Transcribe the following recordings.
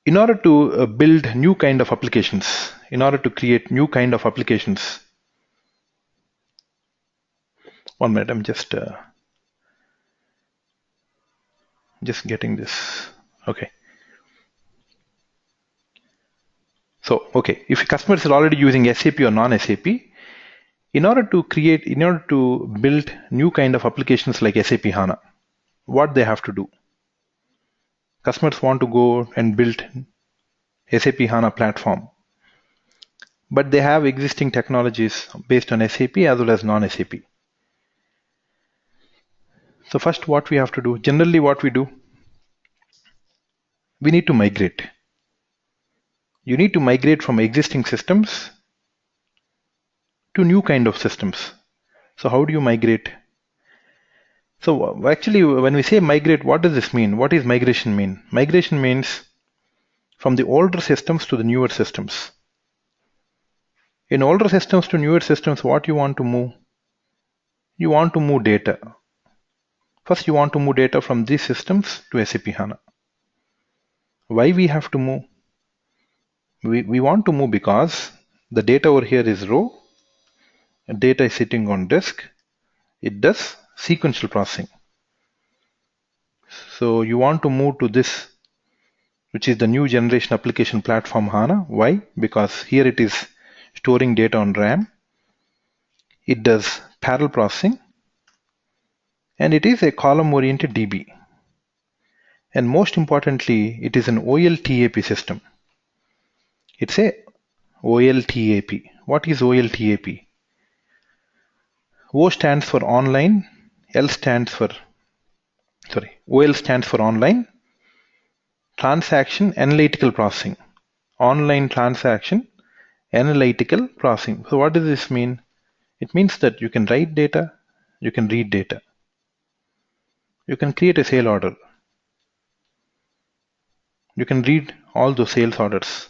In order to build new kind of applications, in order to create new kind of applications, 1 minute, I'm just getting this. Okay. So, okay, if customers are already using SAP or non-SAP, in order to build new kind of applications like SAP HANA, what they have to do? Customers want to go and build SAP HANA platform, but they have existing technologies based on SAP as well as non-SAP. So first, what we have to do, generally what we do, we need to migrate. You need to migrate from existing systems to new kind of systems. So how do you migrate? So actually, when we say migrate, what does this mean? What does migration mean? Migration means from the older systems to the newer systems. In older systems to newer systems, what you want to move? You want to move data. First, you want to move data from these systems to SAP HANA. Why we have to move? We want to move because the data over here is raw, data is sitting on disk, it does sequential processing. So you want to move to this, which is the new generation application platform HANA. Why? Because here it is storing data on RAM, it does parallel processing, and it is a column-oriented DB. And most importantly, it is an OLTAP system. It's a OLTAP. What is OLTAP? O stands for online, OL stands for online, transaction analytical processing. Online transaction analytical processing. So what does this mean? It means that you can write data, you can read data. You can create a sale order. You can read all those sales orders.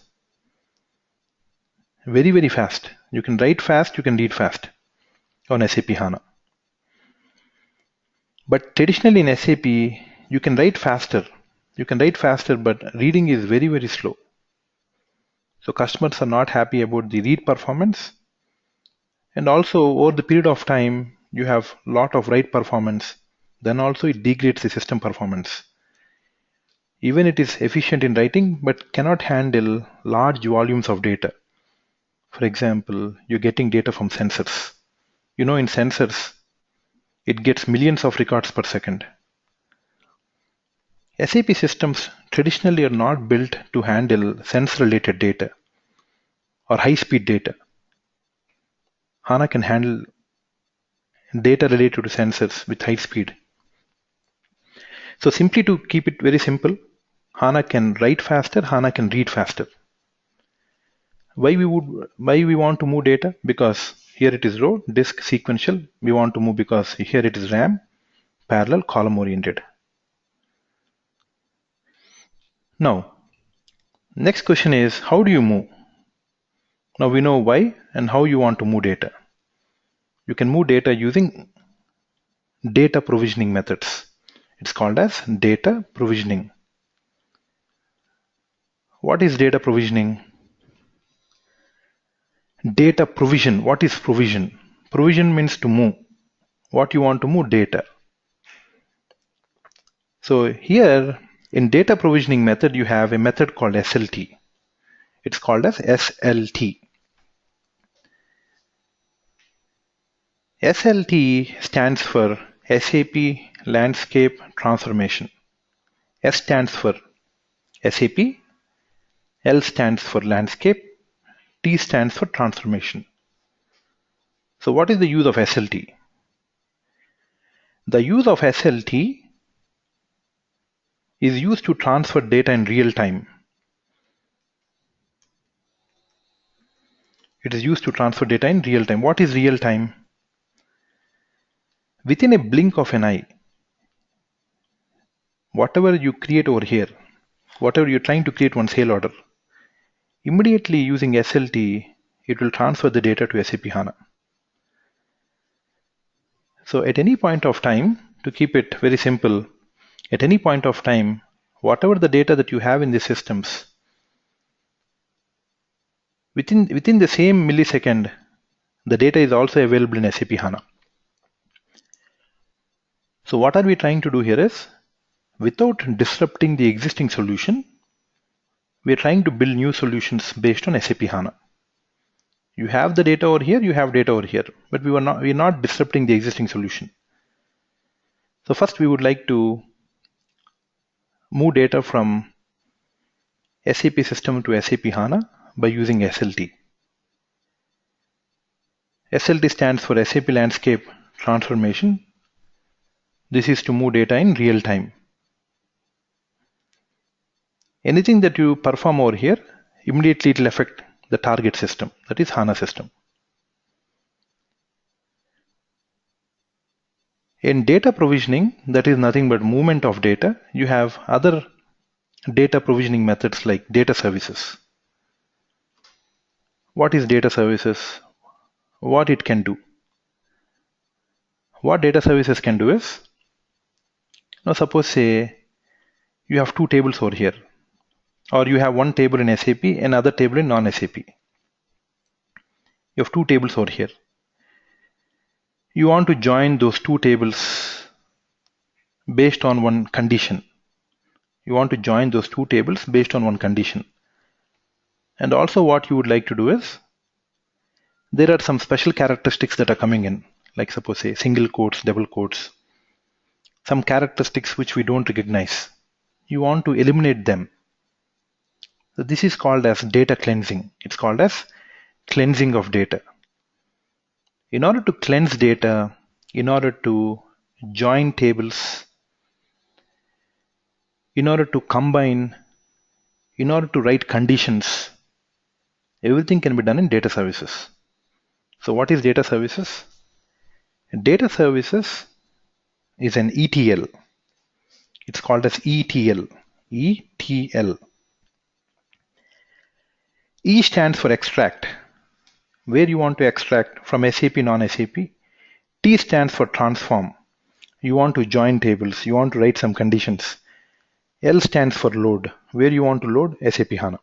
Very, very fast. You can write fast, you can read fast on SAP HANA. But traditionally in SAP, you can write faster. You can write faster, but reading is very, very slow. So customers are not happy about the read performance. And also over the period of time, you have a lot of write performance. Then also it degrades the system performance. Even it is efficient in writing, but cannot handle large volumes of data. For example, you're getting data from sensors. You know, in sensors, it gets millions of records per second. SAP systems traditionally are not built to handle sensor-related data or high-speed data. HANA can handle data related to sensors with high speed. So simply to keep it very simple, HANA can write faster, HANA can read faster. Why we want to move data? Because here it is raw, disk, sequential. We want to move because here it is RAM, parallel, column oriented. Now, next question is, how do you move? Now we know why and how you want to move data. You can move data using data provisioning methods. It's called as data provisioning. What is data provisioning? Data provision. What is provision? Provision means to move. What you want to move? Data. So here in data provisioning method, you have a method called SLT. It's called as SLT. SLT stands for SAP Landscape Transformation. S stands for SAP, L stands for Landscape, T stands for Transformation. So what is the use of SLT? The use of SLT is used to transfer data in real time. It is used to transfer data in real time. What is real time? Within a blink of an eye, whatever you create over here, whatever you're trying to create one sale order, immediately using SLT, it will transfer the data to SAP HANA. So at any point of time, to keep it very simple, at any point of time, whatever the data that you have in the systems, Within the same millisecond, the data is also available in SAP HANA. So what are we trying to do here is, without disrupting the existing solution, we are trying to build new solutions based on SAP HANA. You have the data over here, you have data over here, but we are not disrupting the existing solution. So first we would like to move data from SAP system to SAP HANA by using SLT. SLT stands for SAP Landscape Transformation. This is to move data in real time. Anything that you perform over here, immediately it will affect the target system, that is HANA system. In data provisioning, that is nothing but movement of data. You have other data provisioning methods like data services. What is data services? What it can do? What data services can do is, now suppose say you have two tables over here, or you have one table in SAP and another table in non-SAP. You have two tables over here. You want to join those two tables based on one condition. You want to join those two tables based on one condition. And also what you would like to do is, there are some special characteristics that are coming in, like suppose say single quotes, double quotes, some characteristics which we don't recognize. You want to eliminate them. So this is called as data cleansing. It's called as cleansing of data. In order to cleanse data, in order to join tables, in order to combine, in order to write conditions, everything can be done in data services. So what is data services? Data services is an ETL. It's called as ETL. ETL. E stands for extract, where you want to extract from SAP, non-SAP. T stands for transform. You want to join tables. You want to write some conditions. L stands for load, where you want to load SAP HANA.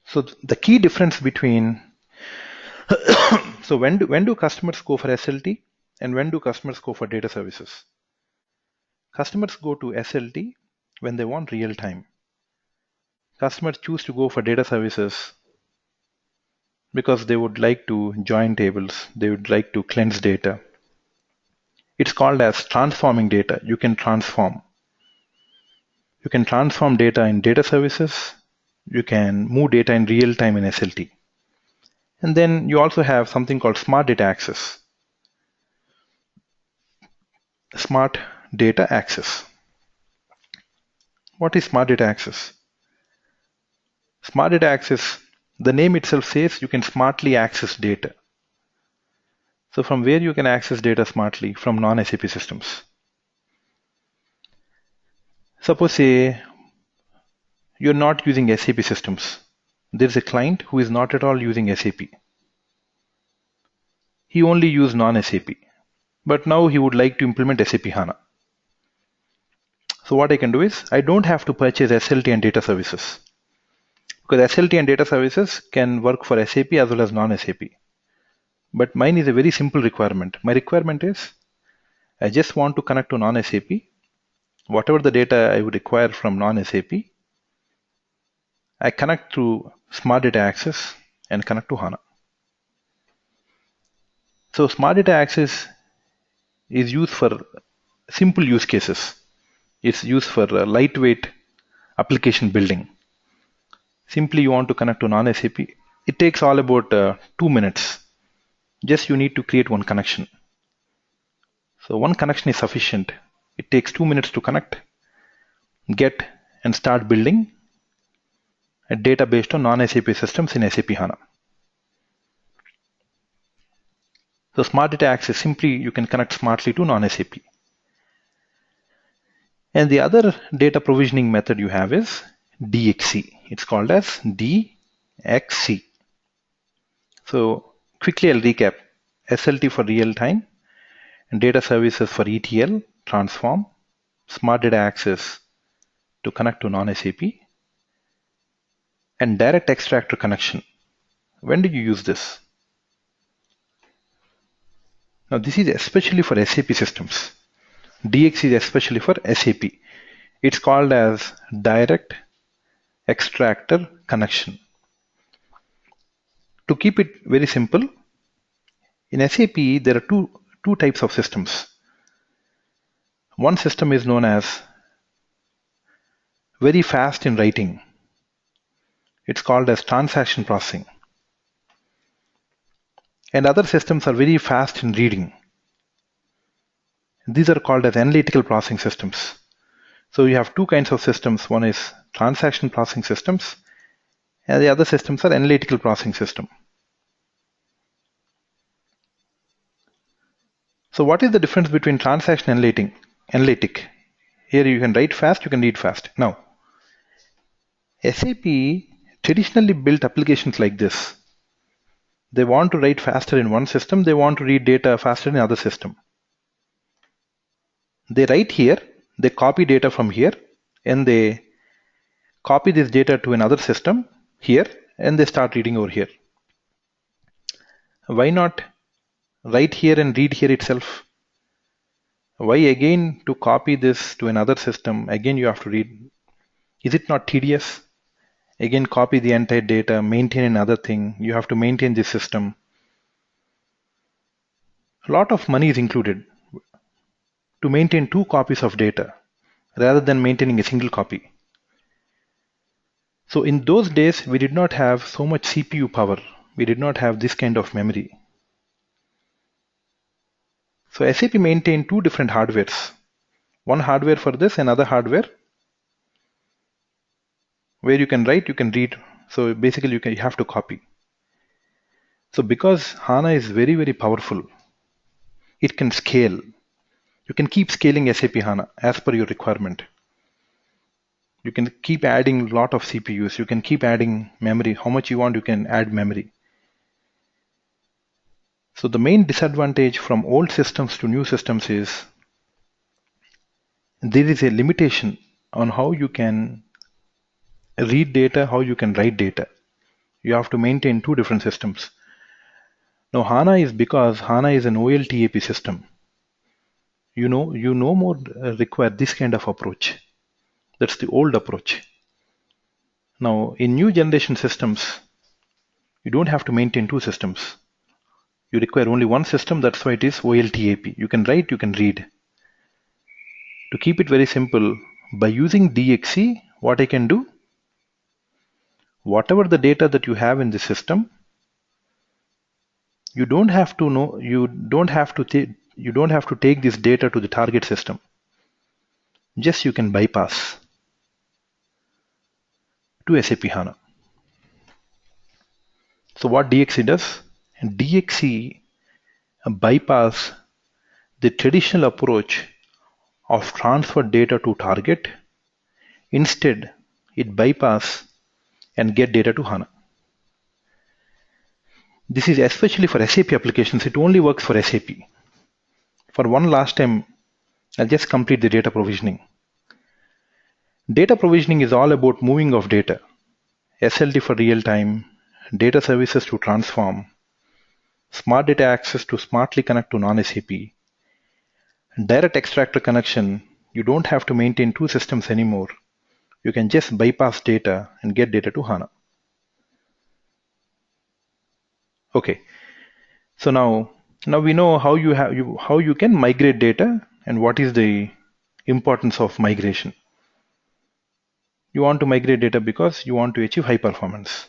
So the key difference between so when do customers go for SLT and when do customers go for data services? Customers go to SLT when they want real time. Customers choose to go for data services because they would like to join tables, they would like to cleanse data. It's called as transforming data. You can transform. You can transform data in data services. You can move data in real time in SLT. And then you also have something called smart data access. Smart data access. What is smart data access? Smart data access, the name itself says you can smartly access data. So from where you can access data smartly? From non-SAP systems. Suppose say you're not using SAP systems. There's a client who is not at all using SAP. He only used non-SAP. But now he would like to implement SAP HANA. So what I can do is, I don't have to purchase SLT and data services. Because SLT and data services can work for SAP as well as non-SAP. But mine is a very simple requirement. My requirement is, I just want to connect to non-SAP. Whatever the data I would require from non-SAP, I connect through Smart Data Access and connect to HANA. So Smart Data Access is used for simple use cases. It's used for lightweight application building. Simply you want to connect to non-SAP. It takes all about 2 minutes. Just you need to create one connection. So one connection is sufficient. It takes 2 minutes to connect, get and start building a data based on non-SAP systems in SAP HANA. So Smart Data Access, simply you can connect smartly to non-SAP. And the other data provisioning method you have is DXC. It's called as DXC. So quickly I'll recap. SLT for real time, and data services for ETL, transform, Smart Data Access to connect to non-SAP, and direct extractor connection. When do you use this? Now this is especially for SAP systems. DX is especially for SAP. It's called as direct extractor connection. To keep it very simple, in SAP there are two types of systems. One system is known as very fast in writing. It's called as transaction processing. And other systems are very fast in reading. These are called as analytical processing systems. So you have two kinds of systems. One is transaction processing systems, and the other systems are analytical processing system. So what is the difference between transaction and analytic? Here you can write fast, you can read fast. Now, SAP traditionally built applications like this. They want to write faster in one system, they want to read data faster in another system. They write here, they copy data from here, and they copy this data to another system here, and they start reading over here. Why not write here and read here itself? Why again to copy this to another system? Again you have to read. Is it not tedious? Again copy the entire data, maintain another thing. You have to maintain this system. A lot of money is included to maintain 2 copies of data rather than maintaining a single copy. So in those days, we did not have so much CPU power. We did not have this kind of memory. So SAP maintained 2 different hardwares. One hardware for this, another hardware where you can write, you can read. So basically you have to copy. So because HANA is very, very powerful, it can scale. You can keep scaling SAP HANA as per your requirement. You can keep adding a lot of CPUs. You can keep adding memory. How much you want, you can add memory. So the main disadvantage from old systems to new systems is there is a limitation on how you can read data, how you can write data. You have to maintain 2 different systems. Now HANA is because HANA is an OLTAP system. You no more require this kind of approach. That's the old approach. Now in new generation systems, you don't have to maintain 2 systems. You require only one system, that's why it is OLTAP. You can write, you can read. To keep it very simple, by using DXC, what I can do, whatever the data that you have in the system, you don't have to take this data to the target system. Just you can bypass to SAP HANA. So what DXC does? DXC bypass the traditional approach of transfer data to target. Instead, it bypass and get data to HANA. This is especially for SAP applications. It only works for SAP. For one last time, I'll just complete the data provisioning. Data provisioning is all about moving of data. SLT for real time, data services to transform, smart data access to smartly connect to non-SAP, direct extractor connection. You don't have to maintain 2 systems anymore. You can just bypass data and get data to HANA. Okay, so now we know how you can migrate data and what is the importance of migration. You want to migrate data because you want to achieve high performance.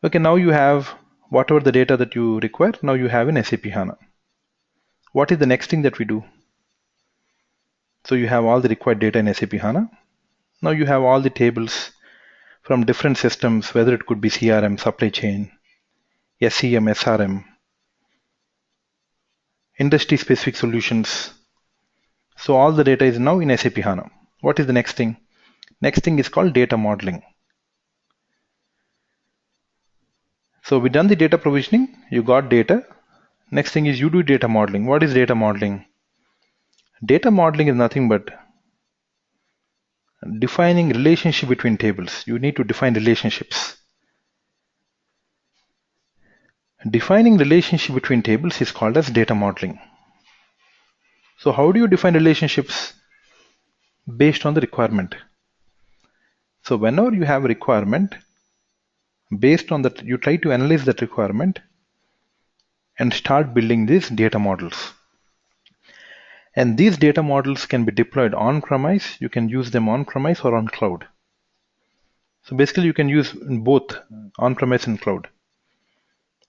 Okay, now you have whatever the data that you require, now you have in SAP HANA. What is the next thing that we do? So you have all the required data in SAP HANA. Now you have all the tables from different systems, whether it could be CRM, supply chain, SCM, SRM, industry specific solutions. So all the data is now in SAP HANA. What is the next thing? Next thing is called data modeling. So we done the data provisioning, you got data. Next thing is you do data modeling. What is data modeling? Data modeling is nothing but defining relationship between tables. You need to define relationships. Defining relationship between tables is called as data modeling. So how do you define relationships? Based on the requirement. So whenever you have a requirement, based on that, you try to analyze that requirement and start building these data models. And these data models can be deployed on-premise. You can use them on-premise or on cloud. So basically you can use both on-premise and cloud.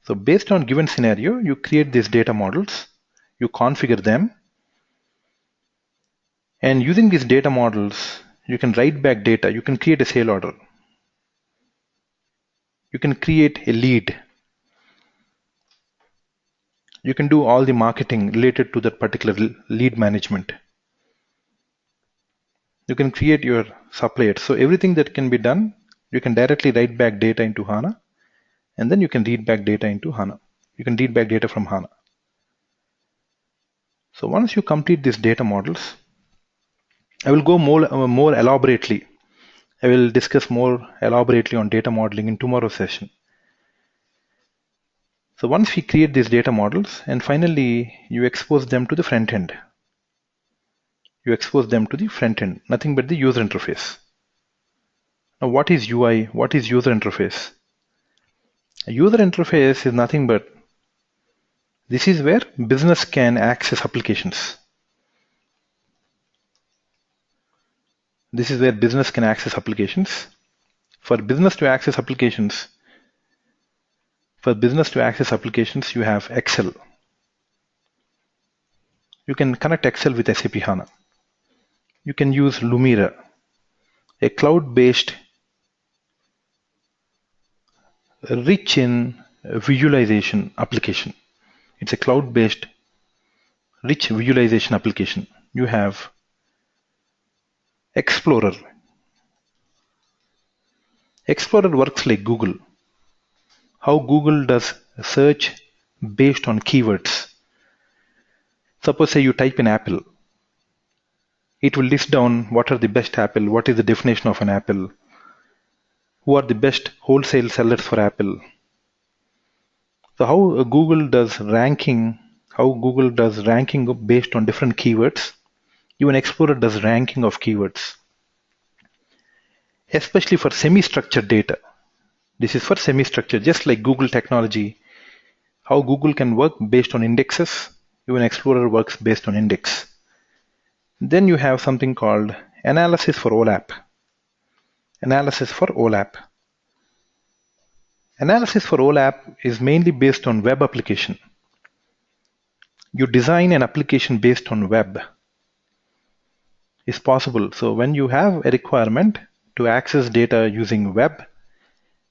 So based on given scenario, you create these data models, you configure them, and using these data models, you can write back data. You can create a sale order. You can create a lead. You can do all the marketing related to that particular lead management. You can create your suppliers. So everything that can be done, you can directly write back data into HANA, and then you can read back data into HANA. You can read back data from HANA. So once you complete these data models, I will go more elaborately. I will discuss more elaborately on data modeling in tomorrow's session. So once we create these data models, and finally you expose them to the front end. You expose them to the front end, nothing but the user interface. Now what is UI? What is user interface? A user interface is nothing but, this is where business can access applications. This is where business can access applications. For business to access applications, you have Excel. You can connect Excel with SAP HANA. You can use Lumira, a cloud-based, rich in visualization application. It's a cloud-based, rich visualization application. You have Explorer. Explorer works like Google. How Google does search based on keywords. Suppose say you type in apple. It will list down what are the best apple, what is the definition of an apple, who are the best wholesale sellers for apple. So how Google does ranking based on different keywords. Even Explorer does ranking of keywords. Especially for semi-structured data. This is for semi-structured, just like Google technology. How Google can work based on indexes, even Explorer works based on index. Then you have something called analysis for Olap. Analysis for Olap. Analysis for Olap is mainly based on web application. You design an application based on web. Is possible. So when you have a requirement to access data using web,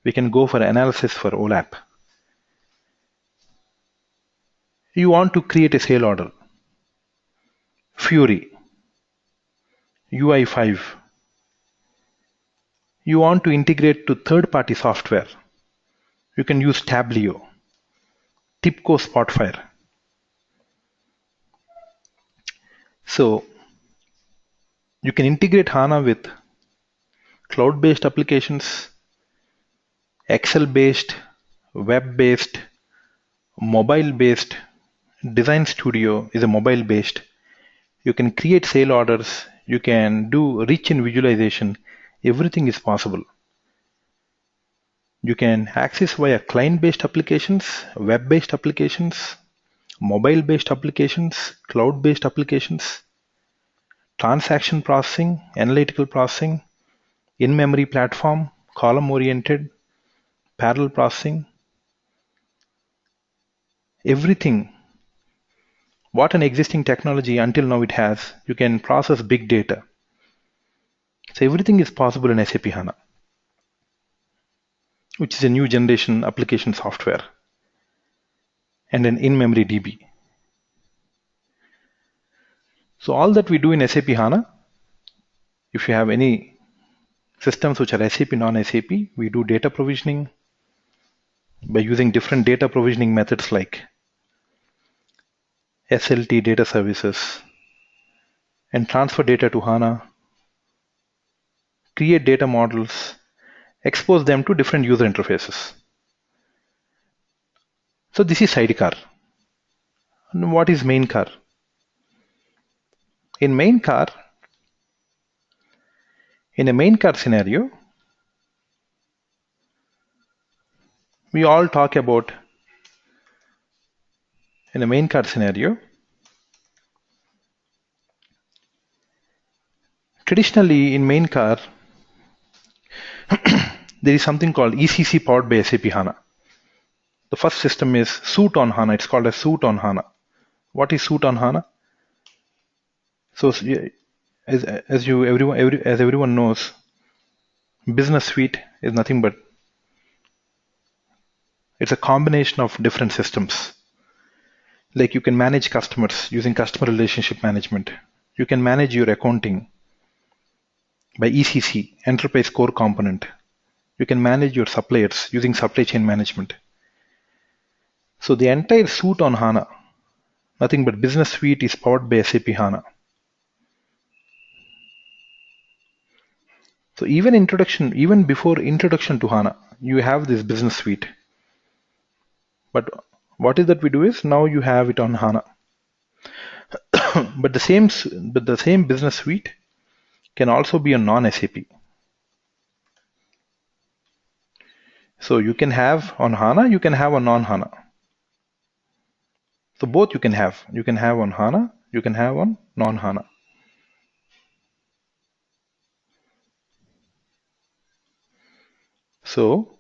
we can go for analysis for Olap. You want to create a sale order. Fury. UI5. You want to integrate to third-party software. You can use Tableau, TIBCO Spotfire. So you can integrate HANA with cloud-based applications, Excel-based, web-based, mobile-based. Design Studio is a mobile-based. You can create sale orders. You can do rich in visualization. Everything is possible. You can access via client-based applications, web-based applications, mobile-based applications, cloud-based applications, transaction processing, analytical processing, in-memory platform, column-oriented, parallel processing. Everything. What an existing technology until now it has, you can process big data. So everything is possible in SAP HANA, which is a new generation application software, and an in-memory DB. So all that we do in SAP HANA, if you have any systems which are SAP, non-SAP, we do data provisioning by using different data provisioning methods like SLT data services, and transfer data to HANA, create data models, expose them to different user interfaces. So this is sidecar. And what is main car? In a main car scenario, we all talk about, in a main car scenario, traditionally in main car, there is something called ECC powered by SAP HANA. The first system is Suite on HANA. It's called a Suite on HANA. What is Suite on HANA? So as everyone knows, Business Suite is nothing but it's a combination of different systems. Like you can manage customers using customer relationship management. You can manage your accounting by ECC, Enterprise Core Component. You can manage your suppliers using supply chain management. So the entire suite on HANA, nothing but Business Suite, is powered by SAP HANA. So even before introduction to HANA, you have this Business Suite. But what is that we do is now you have it on HANA. but the same Business Suite can also be on non-SAP. So you can have on HANA, you can have on non-HANA. So both you can have. You can have on HANA, you can have on non-HANA. So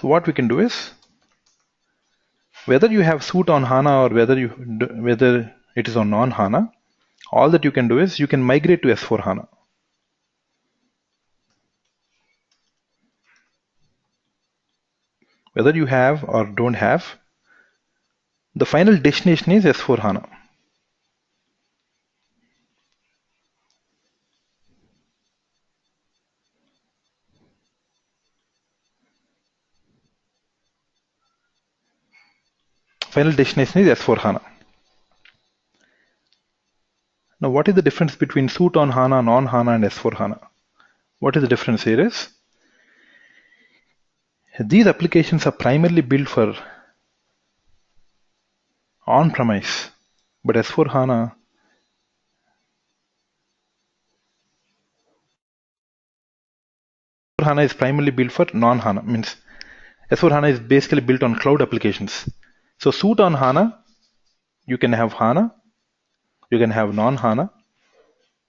what we can do is, whether you have Suite on HANA or whether it is on non-HANA, all that you can do is you can migrate to S4 HANA. Whether you have or don't have, the final destination is S4 HANA. Final destination is S4 HANA. Now what is the difference between Suite on HANA, non-HANA and S4 HANA? What is the difference here is, these applications are primarily built for on-premise, but S4 HANA is primarily built for non-HANA. Means S4 HANA is basically built on cloud applications. So Suite on HANA, you can have HANA, you can have non-HANA,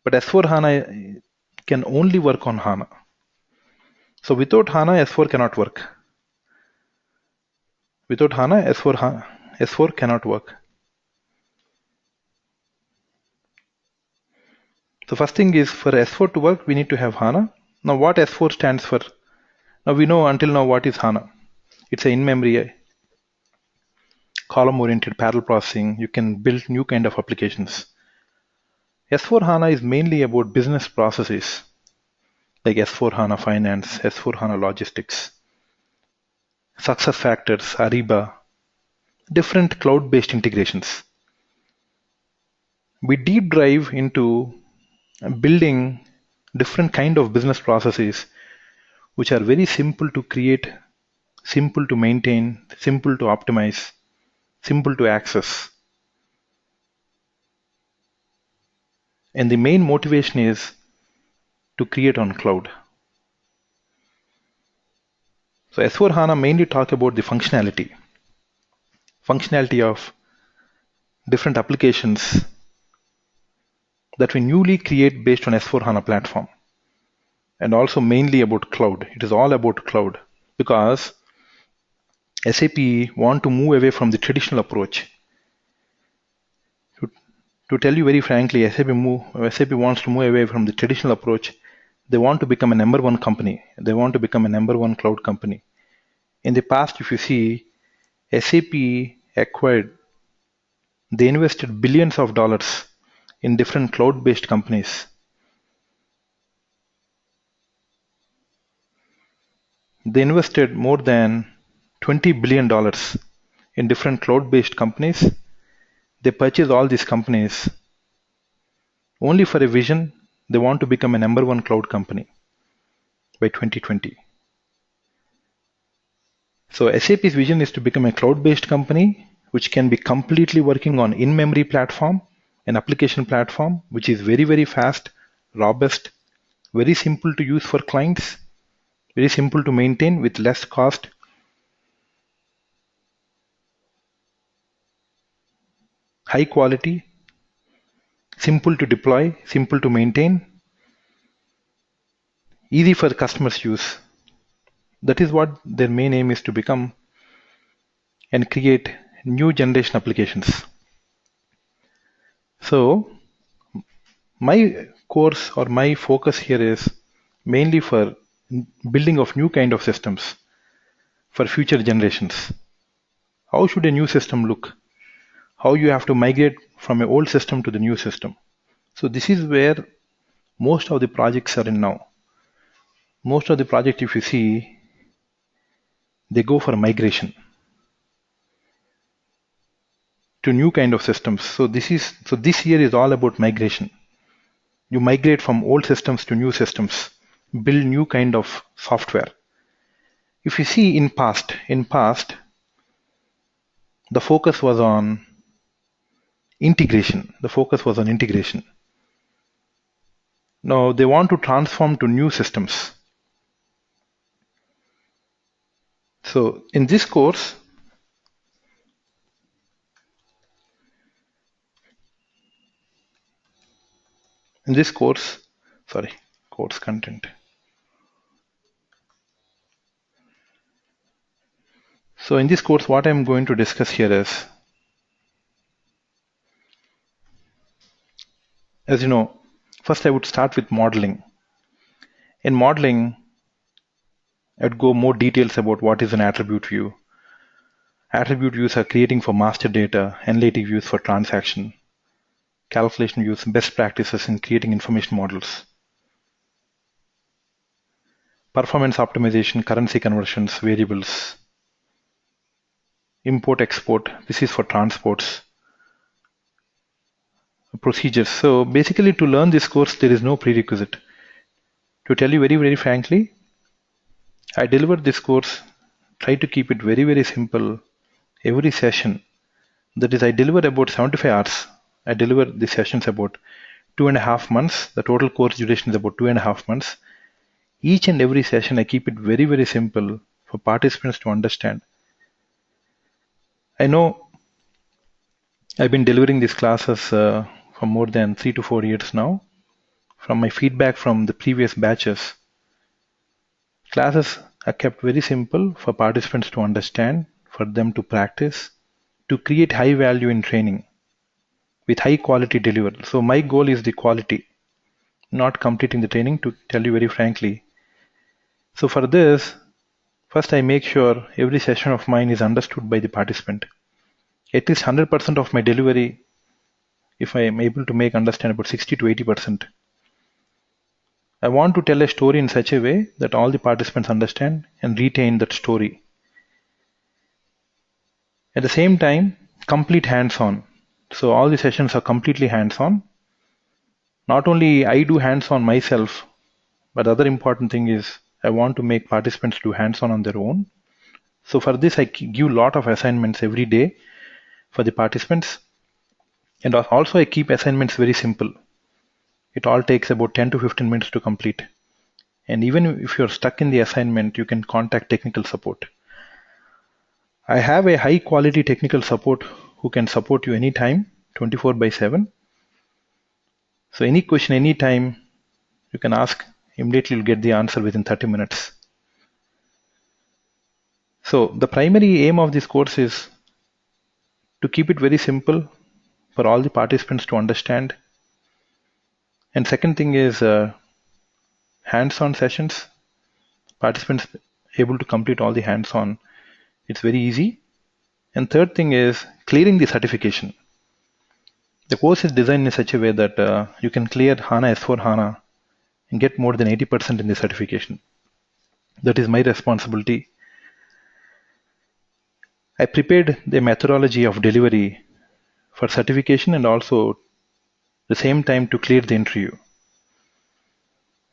but S4 HANA can only work on HANA. So without HANA, S4 cannot work. Without HANA, S4 cannot work. So first thing is, for S4 to work, we need to have HANA. Now what S4 stands for? Now we know until now what is HANA. It's an in-memory, column-oriented parallel processing. You can build new kind of applications. S4 HANA is mainly about business processes, like S4 HANA Finance, S4 HANA Logistics, SuccessFactors, Ariba, different cloud-based integrations. We deep dive into building different kind of business processes which are very simple to create, simple to maintain, simple to optimize, simple to access. And the main motivation is to create on cloud. So S4 HANA mainly talk about the functionality of different applications that we newly create based on S4 HANA platform. And also mainly about cloud. It is all about cloud, because SAP want to move away from the traditional approach. To tell you very frankly, SAP wants to move away from the traditional approach. They want to become a number one company. They want to become a number one cloud company. In the past, if you see, SAP they invested billions of dollars in different cloud-based companies. They invested more than $20 billion in different cloud-based companies. They purchased all these companies only for a vision. They want to become a #1 cloud company by 2020. So SAP's vision is to become a cloud-based company which can be completely working on in-memory platform, an application platform which is very, very fast, robust, very simple to use for clients, very simple to maintain with less cost, high quality, simple to deploy, simple to maintain, easy for customers use. That is what their main aim is, to become and create new generation applications. So my course or my focus here is mainly for building of new kind of systems for future generations. How should a new system look? How you have to migrate from an old system to the new system. So this is where most of the projects are in now. Most of the projects, if you see, they go for migration to new kind of systems. So this year is all about migration. You migrate from old systems to new systems, build new kind of software. If you see in past, the focus was on integration. The focus was on integration. Now they want to transform to new systems. So in this course, course content. So in this course, what I'm going to discuss here is, as you know, first I would start with modeling. In modeling, I'd go more details about what is an attribute view. Attribute views are creating for master data, analytic views for transaction, calculation views, best practices in creating information models, performance optimization, currency conversions, variables, import, export. This is for transports, procedures. So basically, to learn this course, there is no prerequisite. To tell you very, very frankly, I deliver this course, try to keep it very, very simple. Every session, that is, I deliver about 75 hours. I deliver the sessions about 2.5 months. The total course duration is about 2.5 months. Each and every session, I keep it very, very simple for participants to understand. I know I've been delivering these classes for more than 3 to 4 years now. From my feedback from the previous batches, classes are kept very simple for participants to understand, for them to practice, to create high value in training with high quality delivery. So my goal is the quality, not completing the training, to tell you very frankly. So for this, first I make sure every session of mine is understood by the participant. At least 100% of my delivery, if I am able to make understand about 60 to 80%. I want to tell a story in such a way that all the participants understand and retain that story. At the same time, complete hands-on. So all the sessions are completely hands-on. Not only I do hands-on myself, but the other important thing is I want to make participants do hands-on on their own. So for this, I give a lot of assignments every day for the participants. And also I keep assignments very simple. It all takes about 10 to 15 minutes to complete. And even if you're stuck in the assignment, you can contact technical support. I have a high quality technical support who can support you anytime, 24/7. So any question, anytime, you can ask. Immediately you'll get the answer within 30 minutes. So the primary aim of this course is to keep it very simple for all the participants to understand. And second thing is hands-on sessions. Participants able to complete all the hands-on. It's very easy. And third thing is clearing the certification. The course is designed in such a way that you can clear HANA S4 HANA and get more than 80% in the certification. That is my responsibility. I prepared the methodology of delivery for certification and also the same time to clear the interview.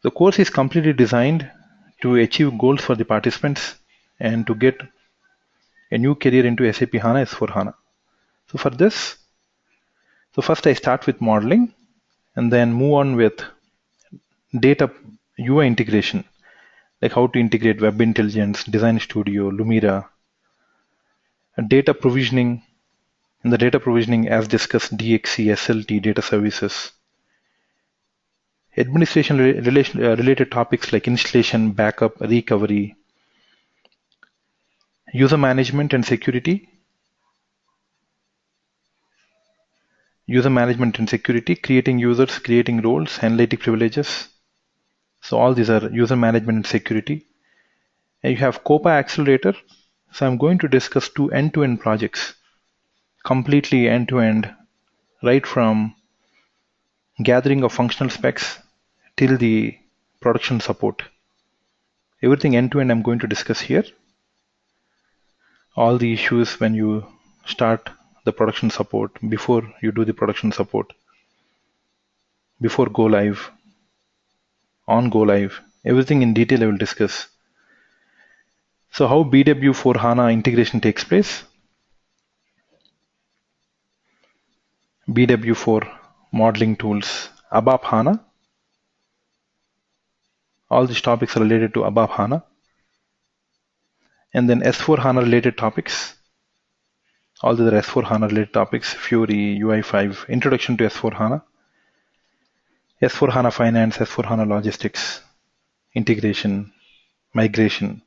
The course is completely designed to achieve goals for the participants and to get a new career into SAP HANA S/4HANA. So for this, first I start with modeling and then move on with data UI integration, like how to integrate Web Intelligence, Design Studio, Lumira, and data provisioning. In the data provisioning, as discussed, DXC, SLT, data services, administration related topics like installation, backup, recovery, user management and security, creating users, creating roles, analytic privileges. So all these are user management and security. And you have COPA Accelerator. So I'm going to discuss 2 end-to-end projects, completely end-to-end, right from gathering of functional specs till the production support. Everything end-to-end I'm going to discuss here. All the issues when you start the production support, before you do the production support, before go live, on go live, everything in detail I will discuss. So how BW for HANA integration takes place. BW for modeling tools, ABAP HANA. All these topics are related to ABAP HANA. And then S4 HANA related topics. All the S4 HANA related topics, Fury, UI5, Introduction to S4 HANA, S4 HANA Finance, S4 HANA Logistics, Integration, Migration,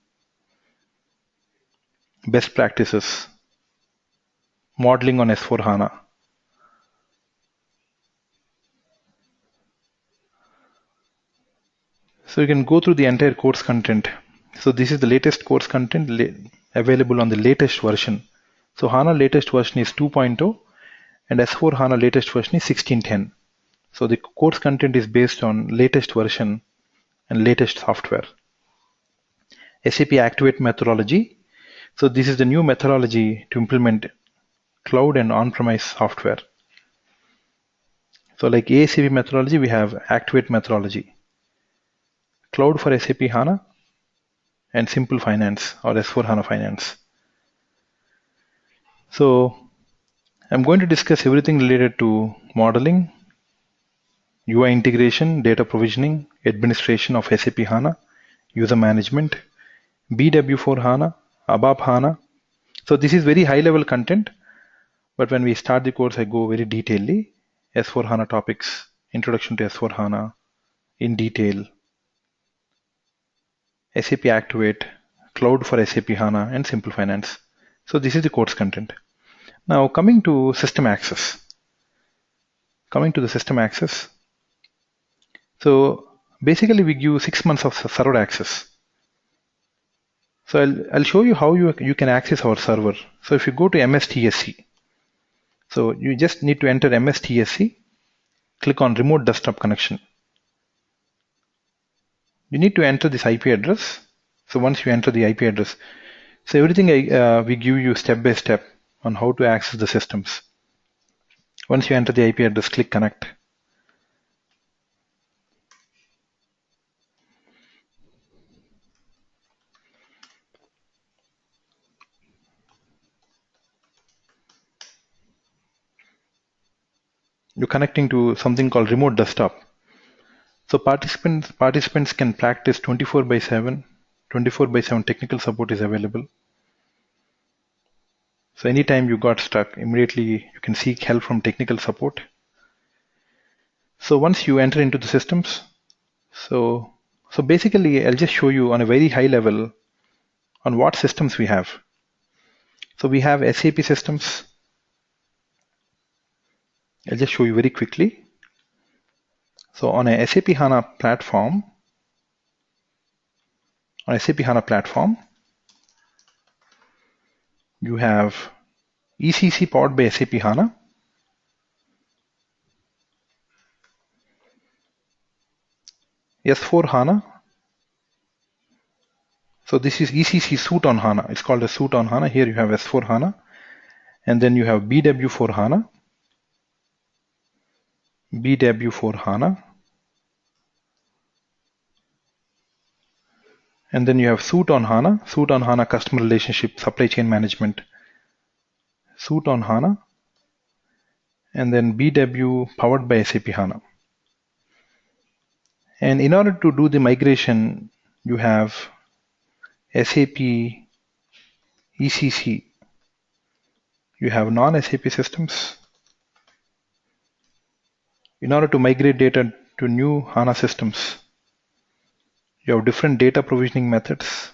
Best Practices, Modeling on S4 HANA. So you can go through the entire course content. So this is the latest course content available on the latest version. So HANA latest version is 2.0 and S4 HANA latest version is 16.10. So the course content is based on latest version and latest software. SAP Activate Methodology. So this is the new methodology to implement cloud and on-premise software. So like ASAP methodology, we have Activate methodology. Cloud for SAP HANA and Simple Finance or S4 HANA Finance. So I'm going to discuss everything related to modeling, UI integration, data provisioning, administration of SAP HANA, user management, BW for HANA, ABAP HANA. So this is very high level content, but when we start the course, I go very detailedly. S4 HANA topics, introduction to S4 HANA in detail, SAP Activate, Cloud for SAP HANA, and Simple Finance. So this is the course content. Now coming to system access. Coming to the system access. So basically we give 6 months of server access. So I'll show you how you can access our server. So if you go to MSTSC, so you just need to enter MSTSC, click on remote desktop connection. You need to enter this IP address. So once you enter the IP address, so everything we give you step by step on how to access the systems. Once you enter the IP address, click connect. You're connecting to something called remote desktop. So participants can practice 24/7. 24/7 technical support is available. So anytime you got stuck, immediately you can seek help from technical support. So once you enter into the systems, so basically I'll just show you on a very high level on what systems we have. So we have SAP systems. I'll just show you very quickly. So on a SAP HANA platform, you have ECC powered by SAP HANA, S4 HANA. So this is ECC suite on HANA. It's called a suite on HANA. Here you have S4 HANA, and then you have BW for HANA, BW for HANA, and then you have Suite on HANA customer relationship, supply chain management, Suite on HANA, and then BW powered by SAP HANA. And in order to do the migration, you have SAP ECC. You have non-SAP systems. In order to migrate data to new HANA systems, you have different data provisioning methods.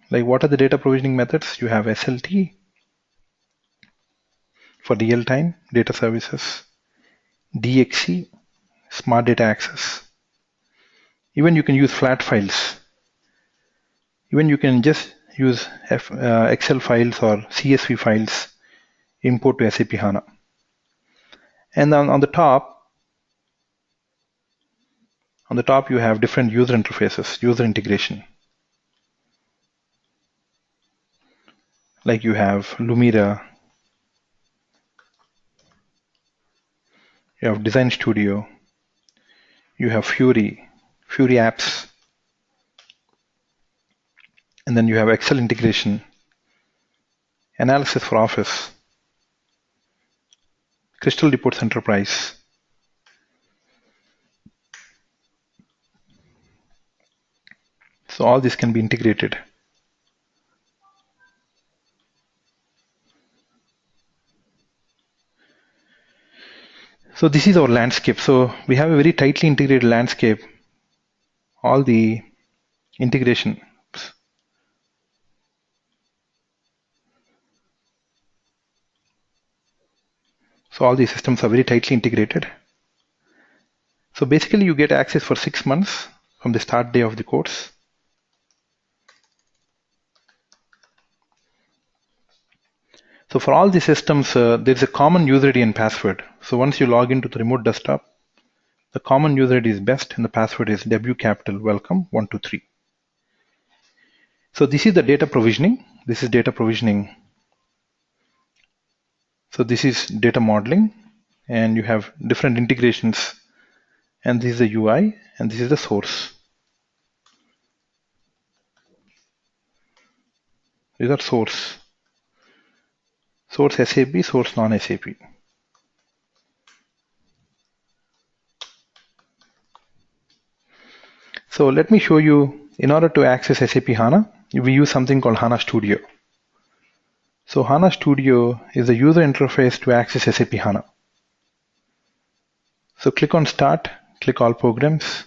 Like what are the data provisioning methods? You have SLT for real-time data services, DXC, smart data access. Even you can use flat files. Even you can just use Excel files or CSV files, import to SAP HANA. And then on the top you have different user interfaces, user integration. Like you have Lumira, you have Design Studio, you have Fury apps, and then you have Excel integration, analysis for Office, Crystal Reports Enterprise. So all this can be integrated. So this is our landscape. So we have a very tightly integrated landscape. All the integration. So all these systems are very tightly integrated. So basically you get access for 6 months from the start day of the course. So for all the systems, there is a common user ID and password. So once you log into the remote desktop, the common user ID is best and the password is W capital welcome 123. So this is the data provisioning. This is data provisioning. So this is data modeling, and you have different integrations, and this is the UI, and this is the source. These are source SAP, source non-SAP. So let me show you, in order to access SAP HANA, we use something called Hana Studio. So Hana Studio is the user interface to access SAP HANA. So click on Start, click All Programs,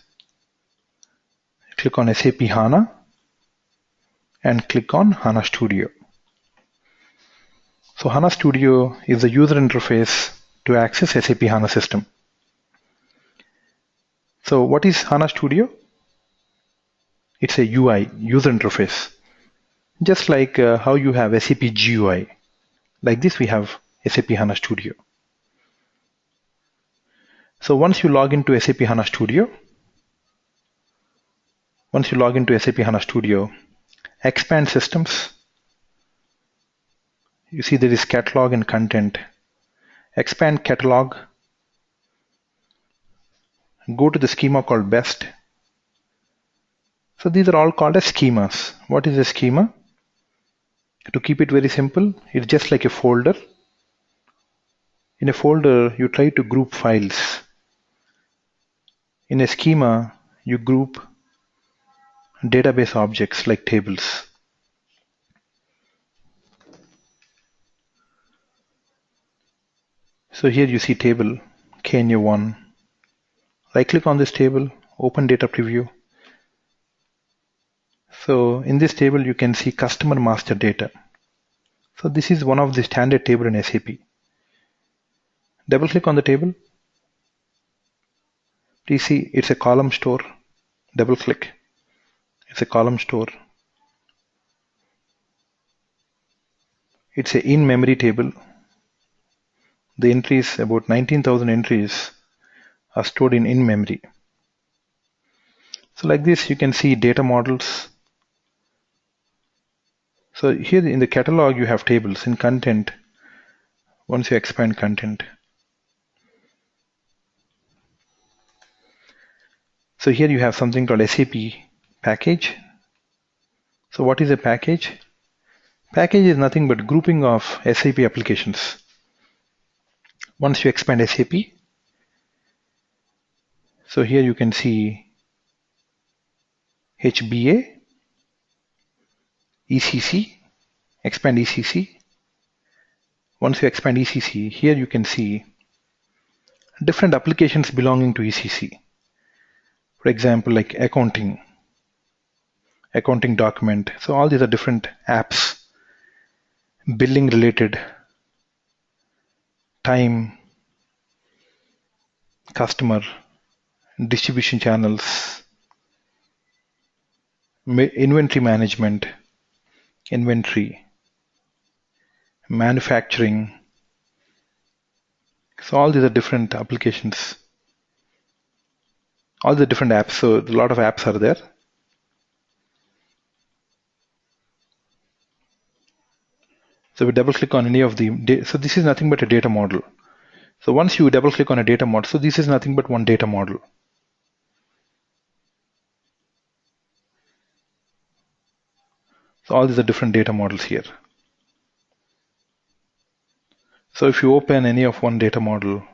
click on SAP HANA, and click on Hana Studio. So Hana Studio is the user interface to access SAP HANA system. So what is Hana Studio? It's a UI, user interface. Just like how you have SAP GUI. Like this we have SAP HANA Studio. So once you log into SAP HANA Studio, expand systems. You see there is catalog and content. Expand catalog. Go to the schema called best. So these are all called as schemas. What is a schema? To keep it very simple, it's just like a folder. In a folder, you try to group files. In a schema, you group database objects like tables. So here you see table KNA1. Right click on this table, open data preview. So in this table you can see customer master data. So this is one of the standard table in SAP. Double click on the table. Please see it's a column store. Double click. It's a column store. It's a in-memory table. The entries, about 19,000 entries, are stored in memory. So like this you can see data models. So here in the catalog you have tables. In content, once you expand content, so here you have something called SAP package. So what is a package? Package is nothing but grouping of SAP applications. Once you expand SAP, so here you can see HBA, ECC, expand ECC. Once you expand ECC, here you can see different applications belonging to ECC. For example, like accounting document. So all these are different apps, billing related, time, customer, distribution channels, inventory management, inventory, manufacturing. So all these are different applications, all the different apps. So a lot of apps are there. So we double click on any of the, so this is nothing but a data model. So once you double click on a data model, so this is nothing but one data model. So all these are different data models here. So if you open any of one data model,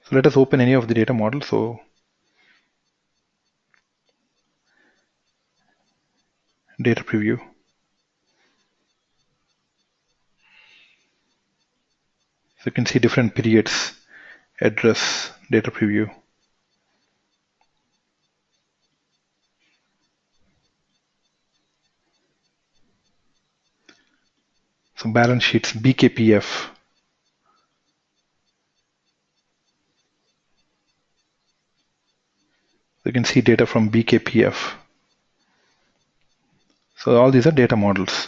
so let us open any of the data models. So data preview. So you can see different periods, address, data preview. So balance sheets, BKPF. You can see data from BKPF. So all these are data models.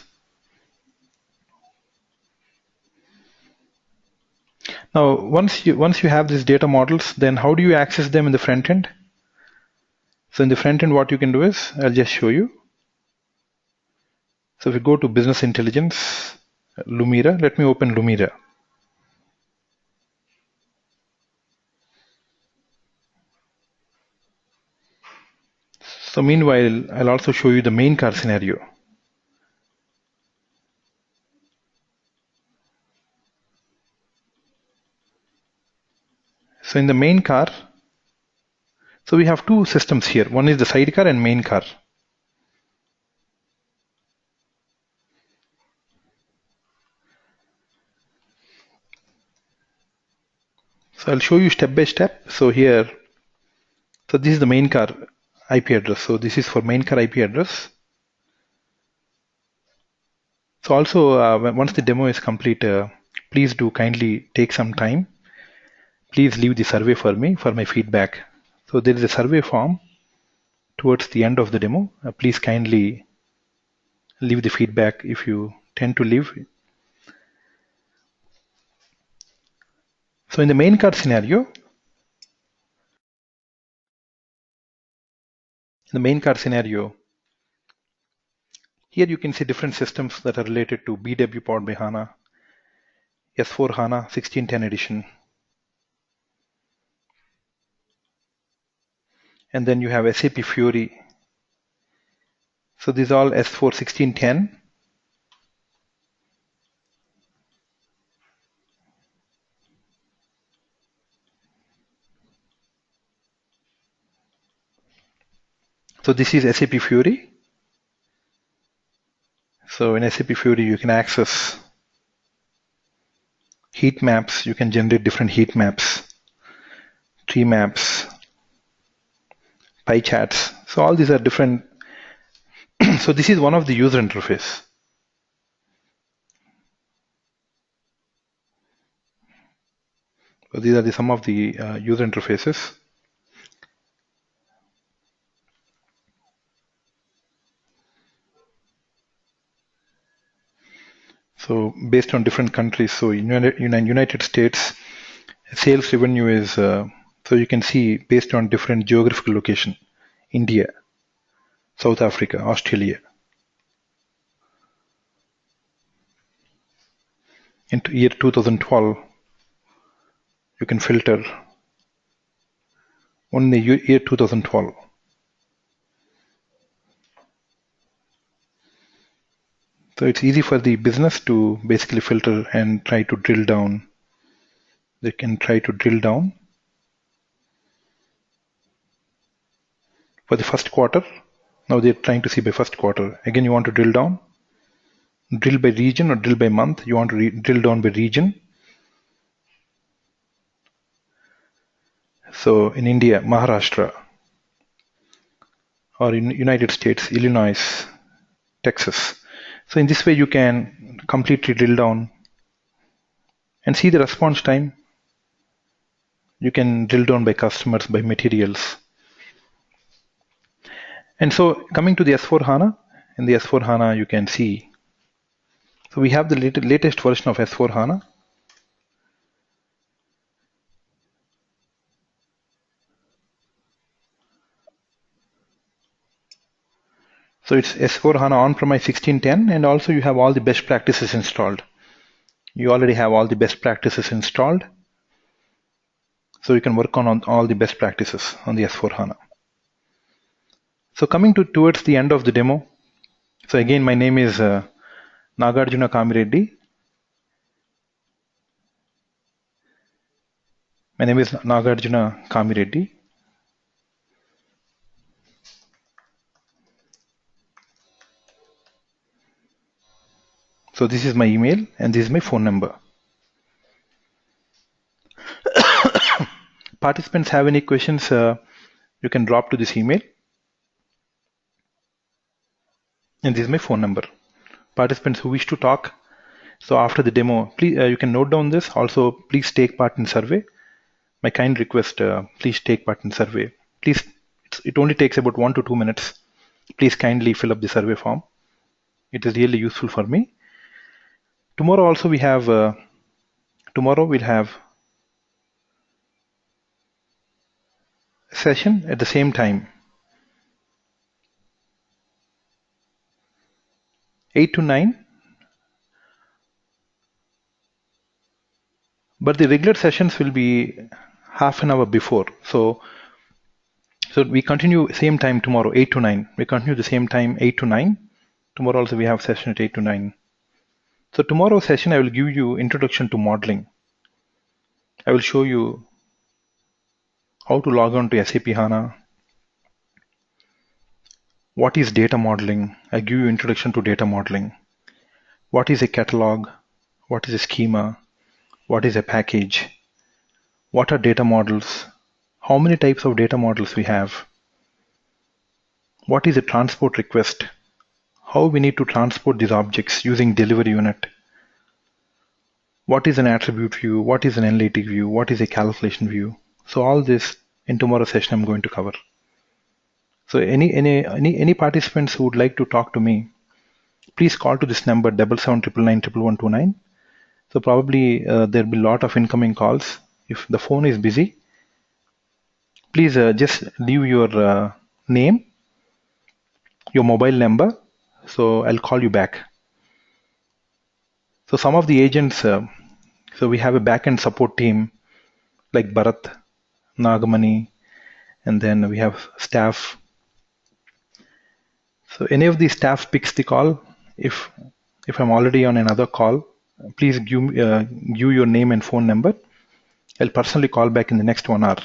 Now, once you have these data models, then how do you access them in the front end? So in the front end, what you can do is, I'll just show you. So if we go to business intelligence, Lumira, let me open Lumira. So meanwhile, I'll also show you the main car scenario. So in the main car, so we have two systems here. One is the sidecar and main car. So I'll show you step by step. So here, so this is the main car IP address. So this is for main car IP address. So also, once the demo is complete, please do kindly take some time. Please leave the survey for me for my feedback. So there is a survey form towards the end of the demo. Please kindly leave the feedback if you tend to leave. So in the main car scenario, here you can see different systems that are related to BW powered by HANA, S4 HANA 1610 edition. And then you have SAP Fiori. So these are all S4 1610. So this is SAP Fiori. So in SAP Fiori, you can access heat maps. You can generate different heat maps, tree maps, pie charts. So all these are different. So this is one of the user interface. So these are some of the user interfaces. So based on different countries, so in United States, sales revenue is, so you can see based on different geographical location. India, South Africa, Australia. Into year 2012, you can filter on the year 2012. So it's easy for the business to basically filter and try to drill down. They can try to drill down for the first quarter. Now they're trying to see by first quarter. Again, you want to drill down, drill by region or drill by month. You want to drill down by region. So in India, Maharashtra, or in United States, Illinois, Texas. So in this way, you can completely drill down and see the response time. You can drill down by customers, by materials. And so coming to the S4 HANA, in the S4 HANA, you can see. So we have the latest version of S4 HANA. So it's S4 HANA on-premise 16.10, and also you have all the best practices installed. You already have all the best practices installed. So you can work on all the best practices on the S4 HANA. So coming towards the end of the demo. So again, my name is Nagarjuna Kamireddy. My name is Nagarjuna Kamireddy. So this is my email and this is my phone number. Participants have any questions, you can drop to this email. And this is my phone number. Participants who wish to talk, so after the demo, please you can note down this. Also, please take part in survey. My kind request, please take part in survey. Please, it only takes about 1 to 2 minutes. Please kindly fill up the survey form. It is really useful for me. Tomorrow also we have, tomorrow we'll have a session at the same time. 8 to 9. But the regular sessions will be half an hour before. So we continue same time tomorrow, 8 to 9. We continue the same time, 8 to 9. Tomorrow also we have session at 8 to 9. So tomorrow's session, I will give you introduction to modeling. I will show you how to log on to SAP HANA. What is data modeling? I give you introduction to data modeling. What is a catalog? What is a schema? What is a package? What are data models? How many types of data models we have? What is a transport request? How we need to transport these objects using delivery unit? What is an attribute view? What is an analytic view? What is a calculation view? So all this in tomorrow's session I'm going to cover. So any participants who would like to talk to me, please call to this number 77991129. So probably there'll be a lot of incoming calls. If the phone is busy, please just leave your name, your mobile number, so I'll call you back. So some of the agents, so we have a backend support team like Bharat, Nagamani, and then we have staff. So any of the staff picks the call. If I'm already on another call, please give your name and phone number. I'll personally call back in the next 1 hour.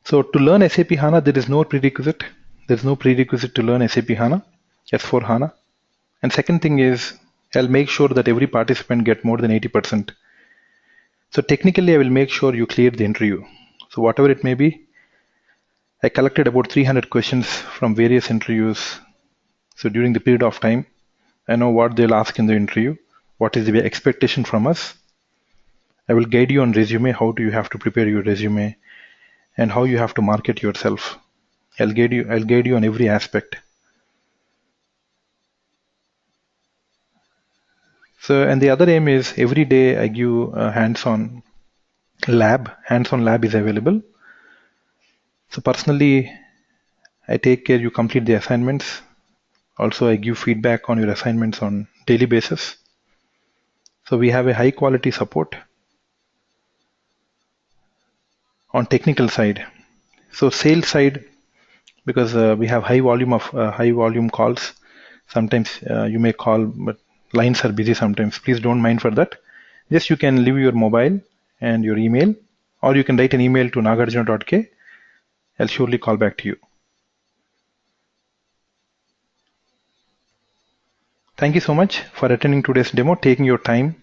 So to learn SAP HANA, there is no prerequisite. There's no prerequisite to learn SAP HANA, S4 HANA. And second thing is, I'll make sure that every participant get more than 80%. So technically, I will make sure you clear the interview. So whatever it may be, I collected about 300 questions from various interviews. So during the period of time, I know what they'll ask in the interview, what is the expectation from us. I will guide you on resume, how do you have to prepare your resume, and how you have to market yourself. I'll guide you on every aspect. So, and the other aim is every day I give a hands-on lab. Hands-on lab is available. So personally, I take care you complete the assignments. Also, I give feedback on your assignments on daily basis. So we have a high quality support on technical side. So sales side, because we have high volume calls. Sometimes you may call, but lines are busy sometimes. Please don't mind for that. Just you can leave your mobile and your email, or you can write an email to nagarjuna.k. I'll surely call back to you. Thank you so much for attending today's demo, taking your time.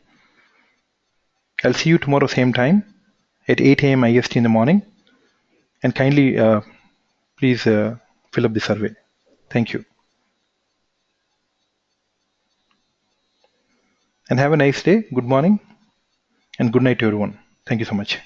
I'll see you tomorrow same time at 8 a.m. IST in the morning. And kindly please fill up the survey. Thank you. And have a nice day. Good morning and good night to everyone. Thank you so much.